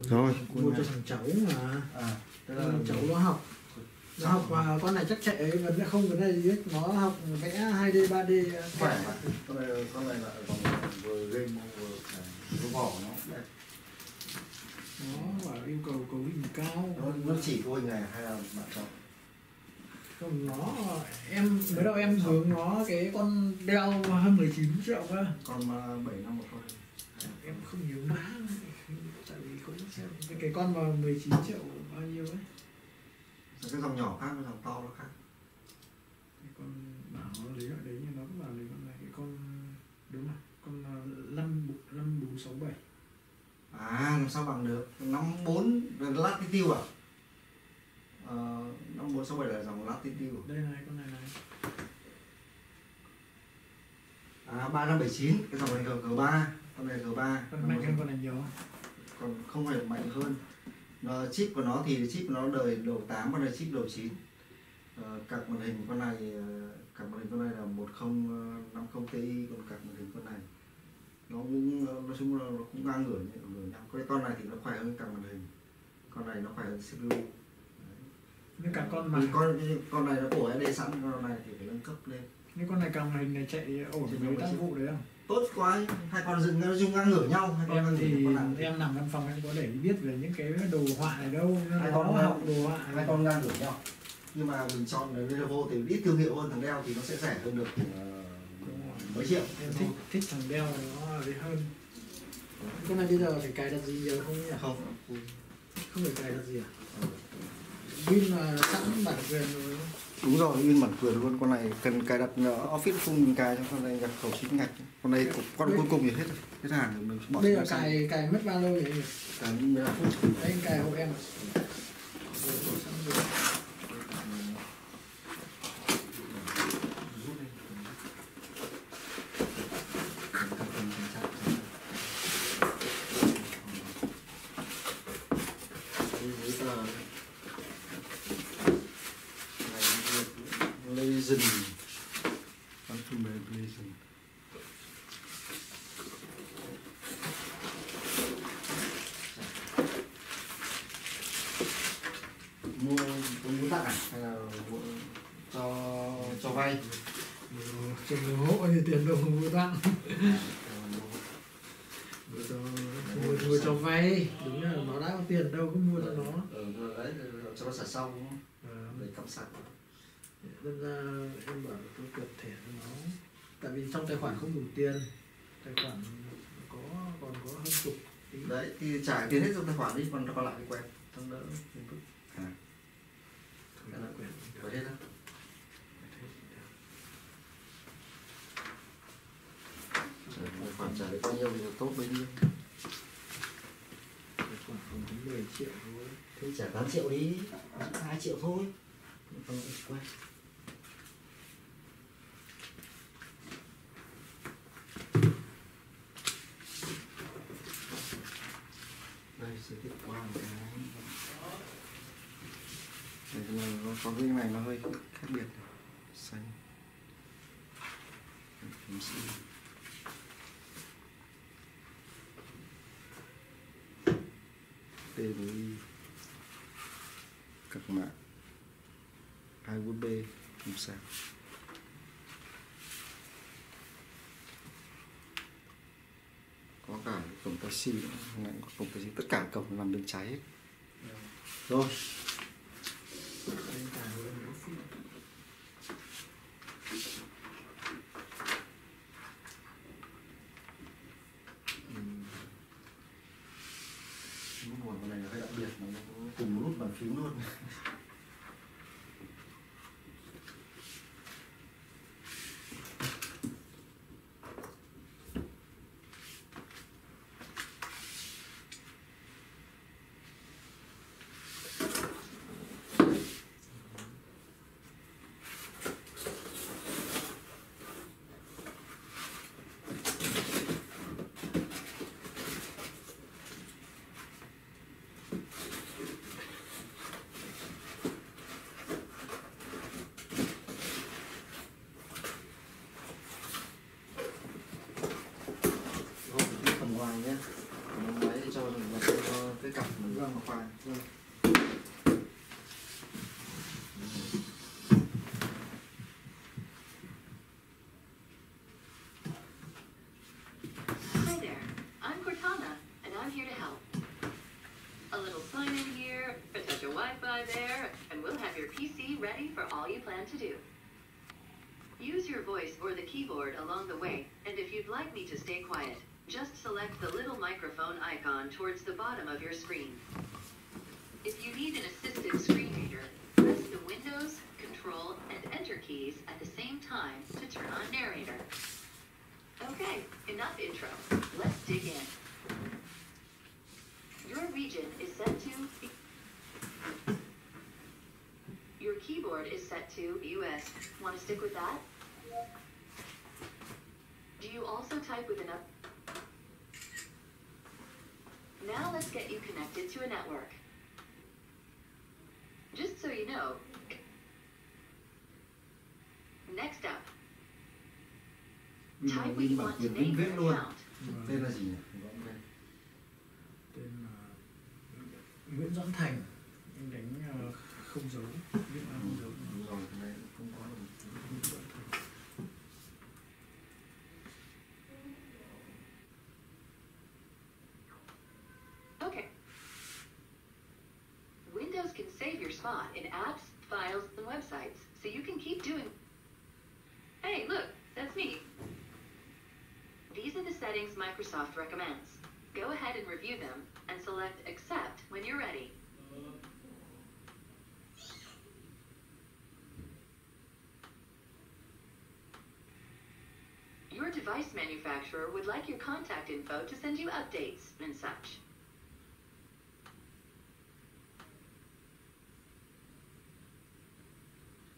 Rồi mua cho thằng cháu mà. Thằng cháu nó học và con này chắc chạy vấn đề không vấn đề gì hết, nó học vẽ 2D 3D khỏe mà. Con này là vừa game vừa vỏ nó đẹp. Nó bảo yêu cầu cấu hình cao. Nó chỉ cô hình này hay là bạn chọn? Không, nó em mới đầu em hướng nó cái con đeo hơn 19 triệu cơ. Con 751 thôi. Em không nhớ má, tại vì cũng xem cái con mà 19 triệu bao nhiêu ấy. Cái dòng nhỏ khác, cái dòng to nó khác. Cái con bảo nó lấy loại đấy nhưng nó cũng bảo lấy con này, cái con đúng rồi, con 5467. À, làm sao bằng được? 54 là latitude à? 5467 là dòng latitude. Đây này, con này này. À, 3579, cái dòng này G3, con này G3. Con mạnh hơn con này nhiều. Còn không phải mạnh hơn. Chip của nó thì chip của nó đời đầu 8, con này chip đầu 9. Card màn hình con này là 1050 Ti, còn card màn hình con này nó cũng nói chung là nó cũng ngang ngửa nhau. Cái con này thì nó khỏe hơn card màn hình, con này nó khỏe hơn CPU. Nhưng cả con mà con này nó cổ SD sẵn, con này thì phải nâng cấp lên. nhưng con này card màn hình này chạy ổn với tác vụ đấy không? Tốt quá, hai con nó dùng ngang ngửa nhau. Em thì em nằm văn phòng em có để biết về những cái đồ họa này đâu, hai con học đồ họa, hai con ngang ngửa nhau. Nhưng mà mình chọn LENOVO thì ít thương hiệu hơn thằng Dell thì nó sẽ rẻ hơn được mấy triệu. Em thích thằng Dell nó đấy hơn. Con này bây giờ phải cài đặt gì nhiều không nhỉ? Không phải cài đặt gì à? Win là sẵn bản quyền rồi. Đúng rồi, Win bản quyền luôn. Con này cần cài đặt Office không mình cài cho con này nhập khẩu chính ngạch. Con này con cuối cùng thì hết hàng rồi mình bỏ. Đây là cài mất bao lâu vậy nhỉ? Cài 15 phút. Đây anh cài hộ em. Legend. Con phim về Legend. Mua tặng à? Hay là cho vay? Cho người hộ thì tiền đâu không mua tặng. Mua cho vay, đúng là nó đã có tiền đâu cũng mua cho nó. Đấy, cho nó xả xong đúng không? Để cắm sạc. Nên ra em bảo tôi cập thẻ cho nó. Tại vì trong tài khoản không đủ tiền, tài khoản còn có hơn chục tí. Đấy, thì trả tiền hết trong tài khoản đi, còn lại thì quen. Trong đỡ phiền phức. Quẹt hết á. Tài khoản trả được bao nhiêu thì tốt bấy nhiêu. Tài khoản còn có 10 triệu thôi. Thế trả 8 triệu đi, 2 triệu thôi. Không quen. Đây giới thiệu qua một cái. Nó có cái này nó hơi khác biệt. Xanh. TVI các mạng 2 USB không sao. Có cả cổng Type-C, cổng Type-C, tất cả cổng nằm bên trái hết. Rồi. Nút nguồn này là hơi đặc biệt, nó cùng một nút bàn phím luôn. mình Vâng. khoai. Vâng. Hi there, I'm Cortana, and I'm here to help. A little sign in here, a touch of Wi-Fi there, and we'll have your PC ready for all you plan to do. Use your voice or the keyboard along the way, and if you'd like me to stay quiet, just select the little microphone icon towards the bottom of your screen. If you need an assistive screen reader, press the Windows, Control, and Enter keys at the same time to turn on narrator. Okay, enough intro. Let's dig in. Your region is set to... Your keyboard is set to US. Want to stick with that? Do you also type with an up? Now let's get you connected to a network. Just so you know, next up, type what you want to name your account. Tên là gì nhỉ? Tên là Nguyễn Doãn Thành. Anh đánh không dấu, viết không dấu. Đúng rồi, cái này không có được. Nguyễn Doãn Thành. Okay. Windows can save your spot in apps, files, and websites, so you can keep doing... Hey, look, that's me. These are the settings Microsoft recommends. Go ahead and review them, and select Accept when you're ready. Your device manufacturer would like your contact info to send you updates and such.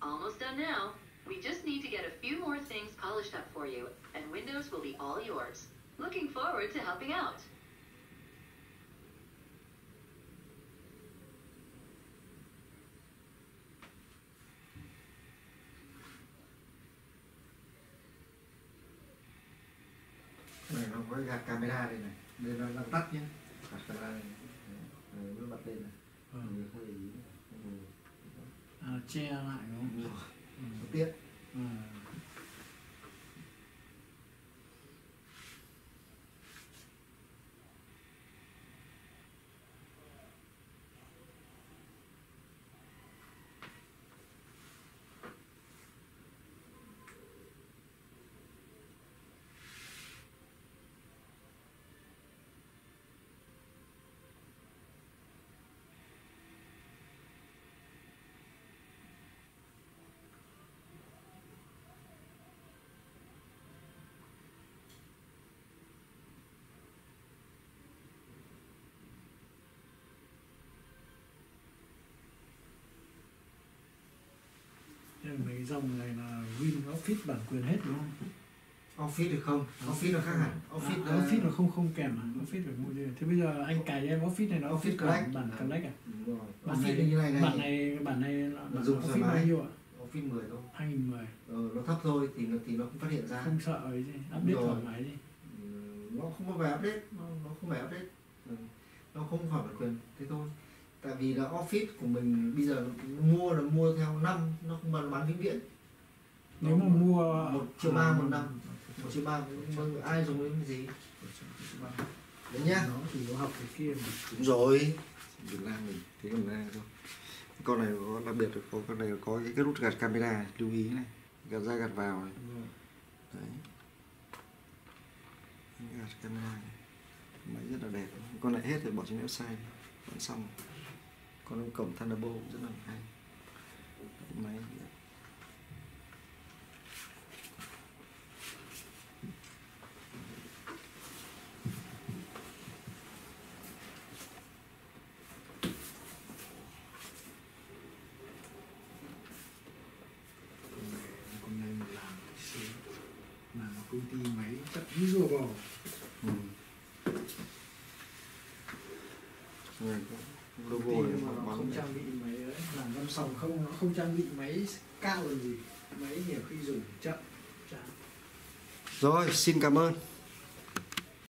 Almost done now. We just need to get a few more things polished up for you, and Windows will be all yours. Looking forward to helping out. Cái này nó có cái gạt camera đây này. Đây nó đang tắt nhé. Gạt camera này. Đấy, nó bật lên này. Mình không để ý. Che lại đúng không? Nó tiết. Mấy dòng này là Win Office bản quyền hết đúng không? Office được không? Office nó khác hẳn. Office nó không kèm à? Office phải mua gì? Thế bây giờ anh cài em Office này nó Office bản Collect à? Đúng rồi. Bản Office như này bản này là dùng Office bao nhiêu ạ? Office 10 thôi. 2010. Nó thấp thôi thì nó không phát hiện ra. Không sợ ấy gì, update thoải mái gì. Nó không phải update, nó không phải update. Nó không phải bản quyền, thế thôi. Tại vì là Office của mình bây giờ mua theo năm, nó không bán vĩnh viễn. Nếu mà mua 1,3 triệu một năm, 1,3 triệu ai dùng cái gì? Đấy nhá. Nó thì nó học cái kia mà. Đúng rồi. Việt Nam mình thế còn ra thôi. Con này có đặc biệt là con này có cái nút gạt camera, lưu ý này, gạt ra gạt vào này. Đấy. Gạt camera này. Máy rất là đẹp. Con này hết thì bỏ trên website vẫn xong. Con cổng Thunderbolt rất là hay. Máy công ty máy chắc như rùa bò. Logo này mà nó không trang bị máy đấy, làm văn phòng không, nó không trang bị máy cao làm gì, máy nhiều khi dùng chậm. Rồi, xin cảm ơn.